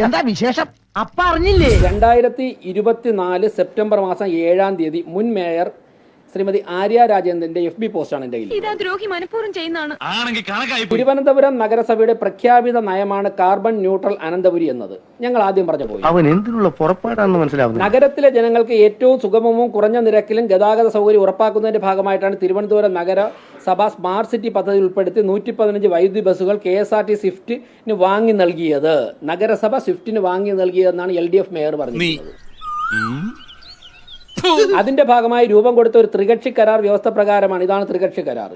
എന്താ വിശേഷം? അപ്പ അറിഞ്ഞില്ലേ? 2024 സെപ്റ്റംബർ മാസം 7-ാം തീയതി മുൻ മേയർ ശ്രീമതി ആര്യ രാജേന്ദ്രന്റെ FB പോസ്റ്റാണ് എന്റെ കയ്യിൽ. തിരുവനന്തപുരം നഗരസഭയുടെ പ്രഖ്യാപിത നയമാണ് കാർബൺ ന്യൂട്രൽ അനന്തപുരി എന്നത്. ഞങ്ങൾ ആദ്യം പറഞ്ഞു പോയി, അവൻ എന്തിനുള്ള പുറപ്പാടാണെന്ന് മനസ്സിലാവുന്നു. നഗരത്തിലെ ജനങ്ങൾക്ക് ഏറ്റവും സുഗമവും കുറഞ്ഞ നിരക്കിലും ഗതാഗത സൗകര്യം ഉറപ്പാക്കുന്നതിന്റെ ഭാഗമായിട്ടാണ് തിരുവനന്തപുരം നഗരസഭ സ്മാർട്ട് സിറ്റി പദ്ധതി ഉൾപ്പെടുത്തി 115 വൈദ്യുതി ബസ്സുകൾ KSRT സ്വിഫ്റ്റിന് വാങ്ങി നൽകിയത്. നഗരസഭ സ്വിഫ്റ്റിന് വാങ്ങി നൽകിയതെന്നാണ് LDF മേയർ പറഞ്ഞത്. അതിന്റെ ഭാഗമായി രൂപം കൊടുത്ത ഒരു ത്രികക്ഷി കരാർ വ്യവസ്ഥ പ്രകാരമാണ്, ഇതാണ് ത്രികക്ഷി കരാർ,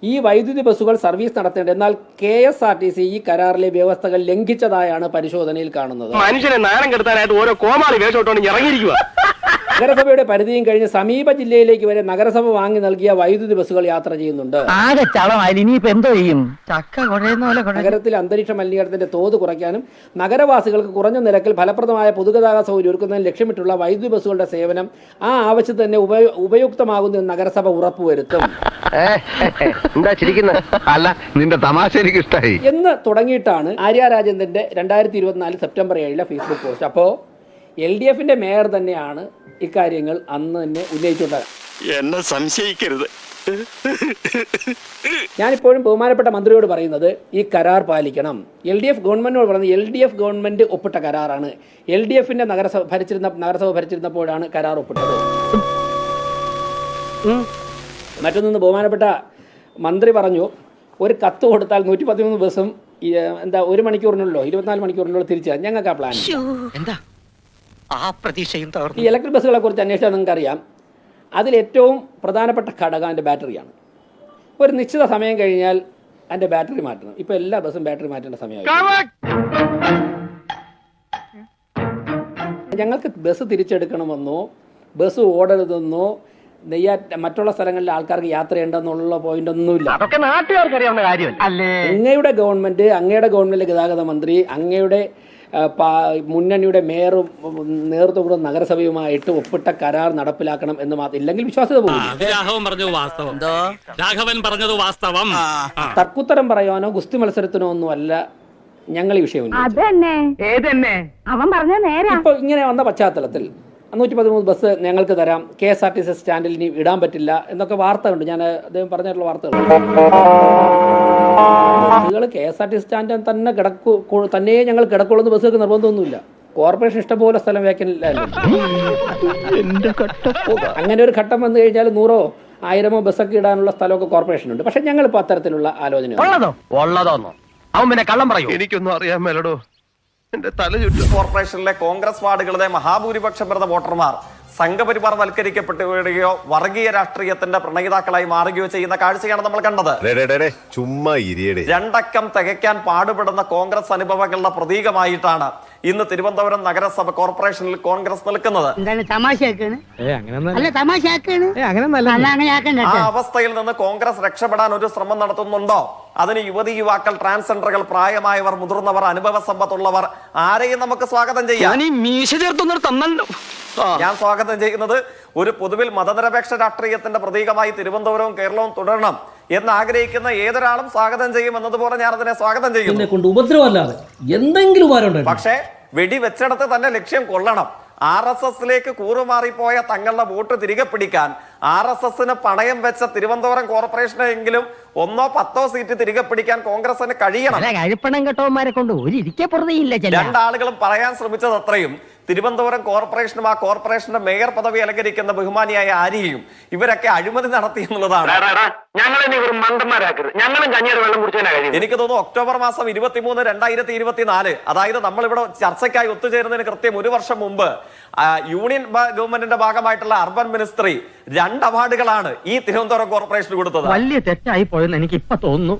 ഈ വൈദ്യുതി ബസ്സുകൾ സർവീസ് നടത്തേണ്ടത്. എന്നാൽ KSRTC ഈ കരാറിലെ വ്യവസ്ഥകൾ ലംഘിച്ചതായാണ് പരിശോധനയിൽ കാണുന്നത്. മനുഷ്യനെ നാണം കെടുത്താനായിട്ട് ഓരോ കോമാളി വേഷോട്ടോണ്ട് ഇറങ്ങിയിരിക്കുക. നഗരസഭയുടെ പരിധിയും കഴിഞ്ഞ് സമീപ ജില്ലയിലേക്ക് വരെ നഗരസഭ വാങ്ങി നൽകിയ വൈദ്യുതി ബസ്സുകൾ യാത്ര ചെയ്യുന്നുണ്ട്. നഗരത്തിൽ അന്തരീക്ഷ മലിനീകരണത്തിന്റെ തോത് കുറയ്ക്കാനും നഗരവാസികൾക്ക് കുറഞ്ഞ നിരക്കിൽ ഫലപ്രദമായ പൊതുഗതാഗത സൗകര്യം ഒരുക്കുന്നതിന് ലക്ഷ്യമിട്ടുള്ള വൈദ്യുതി ബസ്സുകളുടെ സേവനം ആ ആവശ്യത്തിന് തന്നെ ഉപയുക്തമാകുന്ന നഗരസഭ ഉറപ്പുവരുത്തും എന്ന് തുടങ്ങിയിട്ടാണ് ആര്യ രാജേന്ദ്രന്റെ 2024 സെപ്റ്റംബർ 7 ഫേസ്ബുക്ക് പോസ്റ്റ്. അപ്പോൾ LDFന്റെ മേയർ തന്നെയാണ് ഇക്കാര്യങ്ങൾ അന്ന് തന്നെ ഉന്നയിച്ചുകൊണ്ടത്. എന്നെ സംശയിക്കരുത്. ഞാനിപ്പോഴും ബഹുമാനപ്പെട്ട മന്ത്രിയോട് പറയുന്നത്, ഈ കരാർ പാലിക്കണം. LDF ഗവൺമെന്റിനോട് പറയുന്നത്, LDF ഗവൺമെന്റ് ഒപ്പിട്ട കരാറാണ്. LDFന്റെ നഗരസഭ ഭരിച്ചിരുന്നപ്പോഴാണ് കരാർ ഒപ്പിട്ടത്. മറ്റൊന്ന് ബഹുമാനപ്പെട്ട മന്ത്രി പറഞ്ഞു, ഒരു കത്ത് കൊടുത്താൽ 113 ബസ്സും 1 മണിക്കൂറിനുള്ളോ 24 മണിക്കൂറിനുള്ളോ തിരിച്ചു. ഞങ്ങൾക്ക് ആ പ്ലാൻ. ഈ ഇലക്ട്രിക് ബസ്സുകളെ കുറിച്ച് അന്വേഷിച്ചാൽ നിങ്ങൾക്ക് അറിയാം, അതിലേറ്റവും പ്രധാനപ്പെട്ട ഘടകം അതിൻ്റെ ബാറ്ററിയാണ്. ഒരു നിശ്ചിത സമയം കഴിഞ്ഞാൽ അതിൻ്റെ ബാറ്ററി മാറ്റണം. ഇപ്പോൾ എല്ലാ ബസ്സും ബാറ്ററി മാറ്റേണ്ട സമയമായി. ഞങ്ങൾക്ക് ബസ് തിരിച്ചെടുക്കണമെന്നോ ബസ് ഓടരുതെന്നോ മറ്റുള്ള സ്ഥലങ്ങളിലെ ആൾക്കാർക്ക് യാത്ര ചെയ്യേണ്ടെന്നുള്ള പോയിന്റ് ഒന്നുമില്ല. അതൊക്കെ നാട്ടുകാർക്ക് അറിയാവുന്ന കാര്യമല്ല. അങ്ങയുടെ ഗവൺമെന്റിലെ ഗതാഗത മന്ത്രി, അങ്ങയുടെ മുന്നണിയുടെ മേയറും നേതൃത്വം നഗരസഭയുമായിട്ട് ഒപ്പിട്ട കരാർ നടപ്പിലാക്കണം എന്ന് മാത്രം. ഇല്ലെങ്കിൽ വിശ്വാസ്യത പോകും. തർക്കുത്തരം പറയാനോ ഗുസ്തി മത്സരത്തിനോ ഒന്നും അല്ല ഞങ്ങൾ ഈ വിഷയം. ഇപ്പൊ ഇങ്ങനെ വന്ന പശ്ചാത്തലത്തിൽ 113 ബസ് ഞങ്ങൾക്ക് തരാം, KSRTC സ്റ്റാൻഡിൽ ഇനി ഇടാൻ പറ്റില്ല എന്നൊക്കെ വാർത്തകളുണ്ട്. ഞാൻ അദ്ദേഹം പറഞ്ഞിട്ടുള്ള വാർത്തകൾ. ബസ്സുകൾ KSRTC സ്റ്റാൻഡിൽ തന്നെ ഞങ്ങൾ കിടക്കുള്ളൂ. ബസ്സുകൾക്ക് നിർബന്ധമൊന്നുമില്ല. കോർപ്പറേഷൻ ഇഷ്ടംപോലെ സ്ഥലം വേക്കനില്ലല്ലോ. അങ്ങനെ ഒരു ഘട്ടം വന്നു കഴിഞ്ഞാൽ 100-ഓ 1000-ഓ ബസ്സൊക്കെ ഇടാനുള്ള സ്ഥലമൊക്കെ കോർപ്പറേഷനുണ്ട്. പക്ഷെ ഞങ്ങളിപ്പോൾ അത്തരത്തിലുള്ള ആലോചന. എനിക്കൊന്നും അറിയാൻ മേലടോ. കോർപ്പറേഷനിലെ കോൺഗ്രസ് വാർഡുകളിലെ മഹാഭൂരിപക്ഷം വരുന്ന വോട്ടർമാർ സംഘപരിവാർ വൽക്കരിക്കപ്പെടുകയോ വർഗീയ രാഷ്ട്രീയത്തിന്റെ പ്രണയിതാക്കളായി മാറുകയോ ചെയ്യുന്ന കാഴ്ചയാണ് നമ്മൾ കണ്ടത്. രണ്ടക്കം തികയ്ക്കാൻ പാടുപെടുന്ന കോൺഗ്രസ് അനുഭവങ്ങളുടെ പ്രതീകമായിട്ടാണ് ഇന്ന് തിരുവനന്തപുരം നഗരസഭ കോർപ്പറേഷനിൽ കോൺഗ്രസ് നിൽക്കുന്നത്. ആ അവസ്ഥയിൽ നിന്ന് കോൺഗ്രസ് രക്ഷപ്പെടാൻ ഒരു ശ്രമം നടത്തുന്നുണ്ടോ? അതിന് യുവതിയുവാക്കൾ, ട്രാൻസ്ജെൻഡറുകൾ, പ്രായമായവർ, മുതിർന്നവർ, അനുഭവ സമ്പത്തുള്ളവർ ആരെയും നമുക്ക് സ്വാഗതം ചെയ്യാം. ഞാൻ സ്വാഗതം ചെയ്യുന്നത് ഒരു പൊതുവിൽ മതനിരപേക്ഷ രാഷ്ട്രീയത്തിന്റെ പ്രതീകമായി തിരുവനന്തപുരവും കേരളവും തുടരണം എന്ന് ആഗ്രഹിക്കുന്ന ഏതൊരാളും സ്വാഗതം ചെയ്യും എന്നതുപോലെ ഞാൻ അതിനെ സ്വാഗതം ചെയ്യുന്നു. ഉപദ്രവമല്ലാതെ എന്തെങ്കിലും. പക്ഷേ വെടിവെച്ചിടത്ത് തന്നെ ലക്ഷ്യം കൊള്ളണം. RSSലേക്ക് കൂറുമാറിപ്പോയ തങ്ങളുടെ വോട്ട് തിരികെ പിടിക്കാൻ RSSന് പണയം വെച്ച തിരുവനന്തപുരം കോർപ്പറേഷനെങ്കിലും 1-10 സീറ്റ് തിരികെ പിടിക്കാൻ കോൺഗ്രസിന് കഴിയണം. രണ്ടാളുകളും പറയാൻ ശ്രമിച്ചത് അത്രയും തിരുവനന്തപുരം കോർപ്പറേഷനും ആ കോർപ്പറേഷന്റെ മേയർ പദവി അലങ്കരിക്കുന്ന ബഹുമാനിയായ ആര്യയും ഇവരൊക്കെ അഴിമതി നടത്തി എന്നുള്ളതാണ്. എനിക്ക് തോന്നുന്നു ഒക്ടോബർ മാസം 23, 2024, അതായത് നമ്മളിവിടെ ചർച്ചയ്ക്കായി ഒത്തുചേരുന്നതിന് കൃത്യം 1 വർഷം മുമ്പ് യൂണിയൻ ഗവൺമെന്റിന്റെ ഭാഗമായിട്ടുള്ള അർബൻ മിനിസ്ട്രി 2 അവാർഡുകളാണ് ഈ തിരുവനന്തപുരം കോർപ്പറേഷന് കൊടുത്തത്. വലിയ തെറ്റായി പോയെന്ന് എനിക്ക് ഇപ്പൊ തോന്നുന്നു.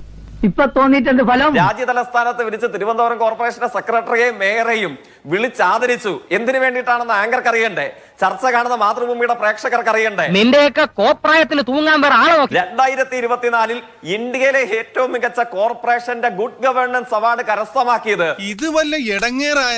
രാജ്യതലസ്ഥാനത്ത് വിളിച്ച് തിരുവനന്തപുരം കോർപ്പറേഷന്റെ സെക്രട്ടറിയെയും മേയറെയും വിളിച്ചാദരിച്ചു. എന്തിനു വേണ്ടിയിട്ടാണെന്ന് ആങ്കർക്ക് അറിയണ്ടേ? ചർച്ച കാണുന്ന മാതൃഭൂമിയുടെ പ്രേക്ഷകർക്ക് അറിയണ്ടേ? നിന്റെയൊക്കെ കോപ്രായത്തിൽ തൂങ്ങാൻ വേറെ ആളോ? 2024 ഇന്ത്യയിലെ ഏറ്റവും മികച്ച കോർപ്പറേഷന്റെ ഗുഡ് ഗവേണൻസ് അവാർഡ് കരസ്ഥമാക്കിയത്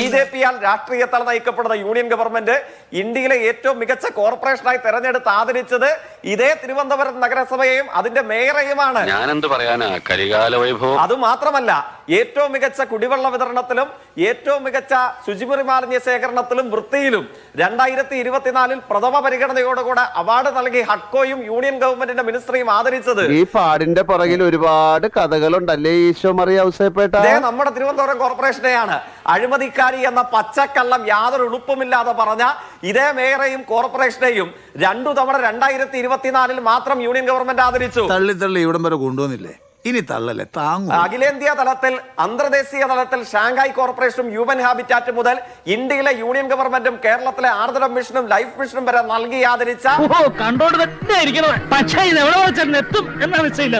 BJP രാഷ്ട്രീയത്താൽ നയിക്കപ്പെടുന്ന യൂണിയൻ ഗവൺമെന്റ് ഇന്ത്യയിലെ ഏറ്റവും മികച്ച കോർപ്പറേഷനായി തെരഞ്ഞെടുത്ത് ആദരിച്ചത് ഇതേ തിരുവനന്തപുരം നഗരസഭയെയും അതിന്റെ മേയറെയുമാണ്. ഞാനെന്ത് പറയാനാ, കരികാല വൈഭവം. അത് മാത്രമല്ല, ഏറ്റവും മികച്ച കുടിവെള്ള വിതരണത്തിലും ഏറ്റവും മികച്ച ശുചിമുറി മാലിന്യ ശേഖരണത്തിലും വൃത്തിയിലും 2024 പ്രഥമ പരിഗണനയോടുകൂടെ അവാർഡ് നൽകി ഹഡ്കോയും യൂണിയൻ ഗവൺമെന്റിന്റെ മിനിസ്ട്രിയും ആദരിച്ചത്. ഈ പാടിന്റെ പുറകിൽ ഒരുപാട് കഥകളുണ്ടല്ലേ ഈശോ മറിയ ഔസേപ്പേട്ട. നമ്മുടെ തിരുവനന്തപുരം കോർപ്പറേഷനെയാണ് അഴിമതിക്കാരി എന്ന പച്ചക്കള്ളം യാതൊരു ഉളുപ്പുമില്ലാതെ പറഞ്ഞ ഇതേ മേയറെയും കോർപ്പറേഷനെയും 2 തവണ 2024 മാത്രം യൂണിയൻ ഗവൺമെന്റ് ആദരിച്ചു. തള്ളി ഇവിടം വരെ കൊണ്ടുവന്നില്ലേ, ഇനി തള്ളല്ലേ താങ്ങും. അഖിലേന്ത്യാ തലത്തിൽ അന്തർദേശീയ തലത്തിൽ ഷാങ്ഹായ് കോർപ്പറേഷനും ഹ്യൂമൻ ഹാബിറ്റാറ്റ് മുതൽ ഇന്ത്യയിലെ യൂണിയൻ ഗവൺമെന്റും കേരളത്തിലെ ആർദ്രം മിഷനും ലൈഫ് മിഷനും വരെ നൽകി ആദരിച്ച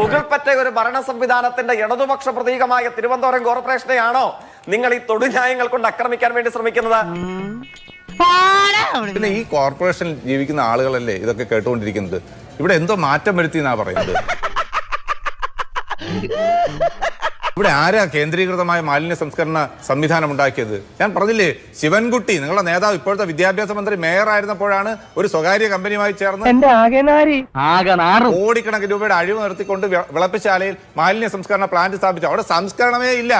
മുകൾപ്പറ്റ ഒരു ഭരണ സംവിധാനത്തിന്റെ ഇടതുപക്ഷ പ്രതീകമായ തിരുവനന്തപുരം കോർപ്പറേഷനെയാണോ നിങ്ങൾ ഈ തൊടുന്യായങ്ങൾ കൊണ്ട് ആക്രമിക്കാൻ വേണ്ടി ശ്രമിക്കുന്നത്? പിന്നെ ഈ കോർപ്പറേഷനിൽ ജീവിക്കുന്ന ആളുകളല്ലേ ഇതൊക്കെ കേട്ടുകൊണ്ടിരിക്കുന്നത്. ഇവിടെ എന്തോ മാറ്റം വരുത്തി എന്നാ പറയുന്നത്. ഇവിടെ ആരാ കേന്ദ്രീകൃതമായ മാലിന്യ സംസ്കരണ സംവിധാനം ഉണ്ടാക്കിയത്? ഞാൻ പറഞ്ഞില്ലേ, ശിവൻകുട്ടി നിങ്ങളുടെ നേതാവ് ഇപ്പോഴത്തെ വിദ്യാഭ്യാസ മന്ത്രി മേയർ ആയിരുന്നപ്പോഴാണ് ഒരു സ്വകാര്യ കമ്പനിയുമായി ചേർന്ന് കോടിക്കണക്കിന് രൂപയുടെ അഴിവ് നിർത്തിക്കൊണ്ട് വിളപ്പിശാലയിൽ മാലിന്യ സംസ്കരണ പ്ലാന്റ് സ്ഥാപിച്ചു. അവിടെ സംസ്കരണമേ ഇല്ല.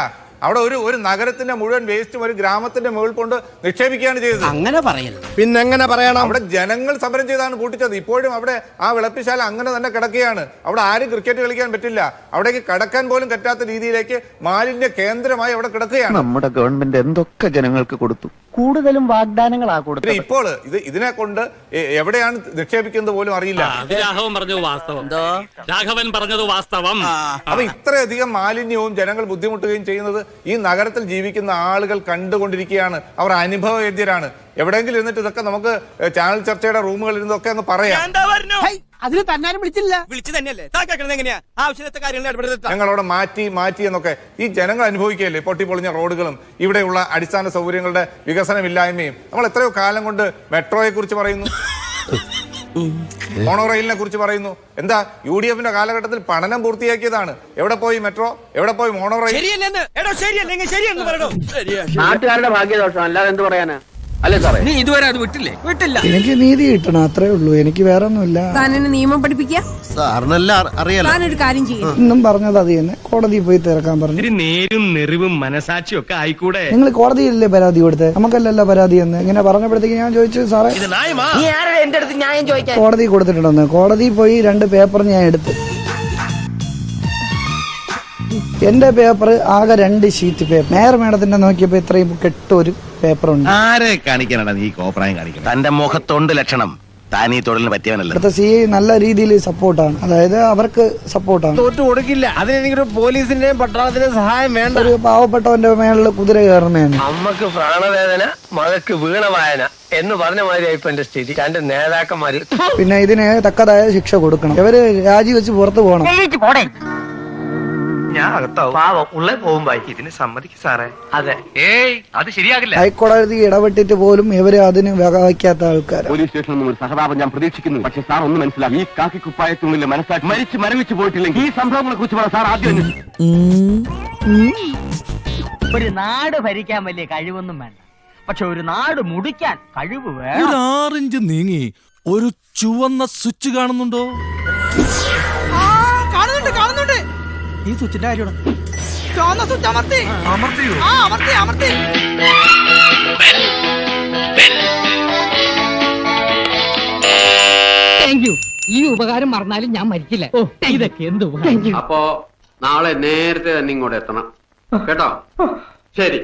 അവിടെ ഒരു നഗരത്തിന്റെ മുഴുവൻ വേസ്റ്റും ഒരു ഗ്രാമത്തിന്റെ മുകളിൽ കൊണ്ട് നിക്ഷേപിക്കുകയാണ് ചെയ്തത്. അങ്ങനെ പറയരുത്. പിന്നെ എങ്ങനെ പറയണം? അവിടെ ജനങ്ങൾ സമരം ചെയ്താണ് കൂട്ടിച്ചത്. ഇപ്പോഴും അവിടെ ആ വിളപ്പിശാല അങ്ങനെ തന്നെ കിടക്കുകയാണ്. അവിടെ ആരും ക്രിക്കറ്റ് കളിക്കാൻ പറ്റില്ല. അവിടേക്ക് കടക്കാൻ പോലും പറ്റാത്ത രീതിയിലേക്ക് മാലിന്യ കേന്ദ്രമായി അവിടെ കിടക്കുകയാണ്. നമ്മുടെ ഗവൺമെന്റ് എന്തൊക്കെ ജനങ്ങൾക്ക് കൊടുത്തു. കൂടുതലും വാഗ്ദാനങ്ങളാ കൊടുത്തത്. ഇപ്പോൾ ഇതിനെ കൊണ്ട് എവിടെയാണ് നിക്ഷേപിക്കുന്നത് പോലും അറിയില്ല. രാഘവൻ പറഞ്ഞത് വാസ്തവം. അപ്പൊ ഇത്രയധികം മാലിന്യവും ജനങ്ങൾ ബുദ്ധിമുട്ടുകയും ചെയ്യുന്നത് ഈ നഗരത്തിൽ ജീവിക്കുന്ന ആളുകൾ കണ്ടുകൊണ്ടിരിക്കുകയാണ്. അവർ അനുഭവവേദ്യരാണ്. എവിടെയെങ്കിലും ഇരുന്നിട്ട് ഇതൊക്കെ നമുക്ക് ചാനൽ ചർച്ചയുടെ റൂമുകളിൽ ഇരുന്നൊക്കെ അങ്ങ് പറയാം. അതിന് തന്നാലും വിളിച്ചില്ല. ഞങ്ങളവിടെ മാറ്റി എന്നൊക്കെ ഈ ജനങ്ങൾ അനുഭവിക്കുകയല്ലേ. പൊട്ടിപ്പൊളിഞ്ഞ റോഡുകളും ഇവിടെയുള്ള അടിസ്ഥാന സൗകര്യങ്ങളുടെ വികസനമില്ലായ്മയും. നമ്മൾ എത്രയോ കാലം കൊണ്ട് മെട്രോയെ കുറിച്ച് പറയുന്നു, മോണോ റെയിലിനെ കുറിച്ച് പറയുന്നു. എന്താ UDF-ന്റെ കാലഘട്ടത്തിൽ പഠനം പൂർത്തിയാക്കിയതാണ്. എവിടെ പോയി മെട്രോ, എവിടെ പോയി മോണോ റെയിൽ? നാട്ടുകാരുടെ ഭാഗ്യദോഷം അല്ലാതെ എന്ത് പറയാനാ? അല്ലേ സാറേ? നീ ഇതുവരെ അത് വിട്ടില്ലേ? വിട്ടില്ല. എനിക്ക് നീതി കിട്ടണം, അത്രേ ഉള്ളൂ. എനിക്ക് വേറെ ഒന്നുമില്ല. താനെന്നെ നിയമം പഠിപ്പിക്കുക. താനൊരു കാര്യം ചെയ്യും. ഇന്നും പറഞ്ഞത് അത് തന്നെ. കോടതിയിൽ പോയി തിരക്കാൻ പറഞ്ഞു. നേരും നെറിവും മനസാക്ഷിയും ഒക്കെ ആയിക്കൂടെ? നിങ്ങൾ കോടതിയിലല്ലേ പരാതി കൊടുത്തത്? നമുക്കല്ലല്ലോ പരാതി എന്ന് ഇങ്ങനെ പറഞ്ഞപ്പോഴത്തേക്ക് ഞാൻ ചോദിച്ചു, സാറേ കോടതി കൊടുത്തിട്ടുണ്ടെന്ന്. കോടതിയിൽ പോയി 2 പേപ്പർ ഞാൻ എടുത്തു. എന്റെ പേപ്പർ ആകെ 2 ഷീറ്റ് പേപ്പർ. മേയർ മേഡത്തിന്റെ നോക്കിയപ്പോ ഇത്രയും കെട്ടൊരു പേപ്പർ ഉണ്ട്. ആരെ കാണിക്കാനാണ് നീ കോപ്രായം കാണിക്കുന്നത്? തന്റെ മുഖത്തൊണ്ട് ലക്ഷണം. താൻ ഈ തൊഴിലിന് പറ്റിയവനല്ല. ഇവിടുത്തെ CI നല്ല രീതിയിൽ സപ്പോർട്ടാണ്. അതായത് അവർക്ക് സപ്പോർട്ടാണ്. തോറ്റു കൊടുക്കില്ല. അതിനെനിക്കൊരു പോലീസിന്റെയും പട്ടാളത്തിന്റെയും സഹായം വേണ്ട. ഒരു പാവപ്പെട്ടവന്റെ മേളിൽ കുതിര കയറുന്നതാണ്. അമ്മക്ക് പ്രാണവേദന, മകക്ക് വീണവായന എന്ന് പറഞ്ഞ മാതിരിയായി ഇപ്പൊ എന്റെ സ്ഥിതി. എന്റെ നേതാക്കന്മാര് പിന്നെ ഇതിന് തക്കതായ ശിക്ഷ കൊടുക്കണം. ഇവര് രാജിവെച്ച് പുറത്തു പോകണം. ഞാൻ അകത്താവും. പാവം ഉള്ളേ പോകുമ്പോ ഇതിന് സമ്മതിക്കും സാറേ. അതെ, അത് ശരിയാകില്ല. ഹൈക്കോടതി ഇടപെട്ടിട്ട് പോലും ഇവര് അതിന് വകവയ്ക്കാത്ത ആൾക്കാർ. പോലീസ് സ്റ്റേഷനിൽ നിന്നും ഒരു സഹതാപം ഞാൻ പ്രതീക്ഷിക്കുന്നു. പക്ഷെ സാർ ഒന്ന് മനസ്സിലാക്കി, ഈ കാക്കി കുപ്പായത്തിനുള്ളിൽ മനസ്സാക്കി മരിച്ചു മരവിച്ചു പോയിട്ടില്ലെങ്കിൽ ഈ സംഭവങ്ങളെ കുറിച്ച് പറ സാർ. ആദ്യം ഒരു നാട് ഭരിക്കാൻ വലിയ കഴിവൊന്നും വേണ്ട, പക്ഷെ ഒരു നാട് മുടിക്കാൻ കഴിവ് വേണം. 6 ഇഞ്ച് നീങ്ങി ഒരു ചുവന്ന സ്വിച്ച് കാണുന്നുണ്ടോ? കാണുന്നുണ്ട്. ഈ സ്വിച്ചിന്റെ കാര്യമാണ്. ഈ ഉപകാരം മറന്നാലും ഞാൻ മരിക്കില്ല. ഇതൊക്കെ എന്ത് അപ്പോ നാളെ നേരത്തെ തന്നെ ഇങ്ങോട്ട് എത്തണം കേട്ടോ? ശരി.